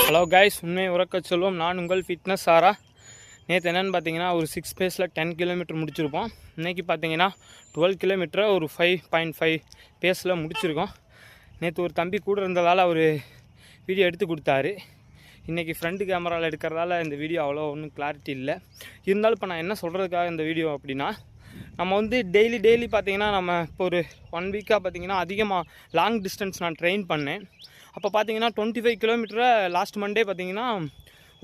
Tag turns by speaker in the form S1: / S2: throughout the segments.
S1: Hello guys, உண்மை உறக்க சொல்லுவோம். நான் உங்கள் ஃபிட்னஸ் சாரா. நேற்று என்னென்னு பார்த்தீங்கன்னா ஒரு 6 பேஸில் 10 கிலோமீட்டர் முடிச்சிருப்போம். இன்றைக்கி பார்த்தீங்கன்னா 12 கிலோமீட்டரை ஒரு 5.5 பேஸில் முடிச்சிருக்கோம். நேற்று ஒரு தம்பி கூட இருந்ததால் அவர் வீடியோ எடுத்து கொடுத்தாரு. இன்றைக்கி ஃப்ரண்ட் கேமராவில் எடுக்கிறதால இந்த வீடியோ அவ்வளோ ஒன்றும் கிளாரிட்டி இல்லை. இருந்தாலும் இப்போ நான் என்ன சொல்கிறதுக்காக இந்த வீடியோ அப்படின்னா, நம்ம வந்து டெய்லி பார்த்தீங்கன்னா நம்ம இப்போ ஒரு 1 வீக்காக பார்த்தீங்கன்னா அதிகமாக லாங் டிஸ்டன்ஸ் நான் ட்ரெயின் பண்ணேன். அப்போ பார்த்தீங்கன்னா 25 கிலோமீட்டரை லாஸ்ட் மண்டே பார்த்தீங்கன்னா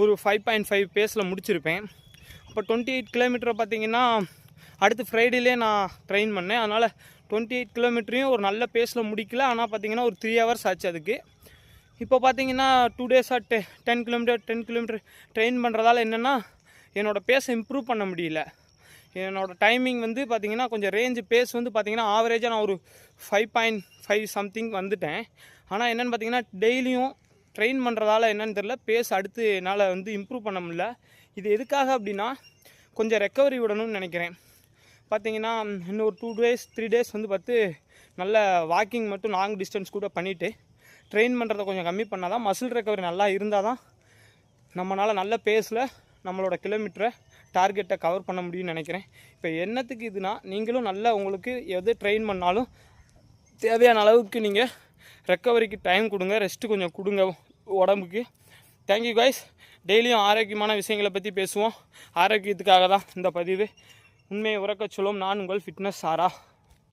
S1: ஒரு 5.5 பேஸில் முடிச்சிருப்பேன். அப்போ 28 கிலோமீட்டரை பார்த்தீங்கன்னா அடுத்து ஃப்ரைடேலே நான் ட்ரெயின் பண்ணேன். அதனால் 28 கிலோமீட்டரையும் ஒரு நல்ல பேஸில் முடிக்கல. ஆனால் பார்த்தீங்கன்னா ஒரு 3 ஹவர்ஸ் ஆச்சு அதுக்கு. இப்போ பார்த்தீங்கன்னா 2 டேஸாக 10 கிலோமீட்டர் ட்ரெயின் பண்ணுறதால என்னென்னா என்னோடய பேஸை இம்ப்ரூவ் பண்ண முடியல. என்னோடய டைமிங் வந்து பார்த்திங்கன்னா கொஞ்சம் ரேஞ்சு பேஸ் வந்து பார்த்திங்கன்னா ஆவரேஜாக நான் ஒரு 5.5 சம்திங் வந்துட்டேன். ஆனால் என்னென்னு பார்த்திங்கன்னா டெய்லியும் ட்ரெயின் பண்ணுறதால என்னென்னு தெரில, பேஸ் அடுத்து என்னால் வந்து இம்ப்ரூவ் பண்ண முடியல. இது எதுக்காக அப்படின்னா கொஞ்சம் ரெக்கவரி விடணும்னு நினைக்கிறேன். பார்த்திங்கன்னா இன்னும் ஒரு 2 டேஸ் 3 டேஸ் வந்து பார்த்து நல்ல வாக்கிங் மட்டும் லாங் டிஸ்டன்ஸ் கூட பண்ணிவிட்டு ட்ரெயின் பண்ணுறதை கொஞ்சம் கம்மி பண்ணால் தான் மசில் ரெக்கவரி நல்லா இருந்தால் தான் நம்மளால் நல்ல பேஸில் நம்மளோட கிலோமீட்டரை டார்கெட்டை கவர் பண்ண முடியும்னு நினைக்கிறேன். இப்போ என்னத்துக்கு இதுனா, நீங்களும் நல்லா உங்களுக்கு எது ட்ரெயின் பண்ணாலும் தேவையான அளவுக்கு நீங்கள் ரெக்கவரிக்கு டைம் கொடுங்க, ரெஸ்ட்டு கொஞ்சம் கொடுங்க உடம்புக்கு. Thank you guys. டெய்லியும் ஆரோக்கியமான விஷயங்களை பற்றி பேசுவோம். ஆரோக்கியத்துக்காக தான் இந்த பதிவு. உண்மையை உறக்க சொல்லும். நான் உங்கள் ஃபிட்னஸ் சாரா.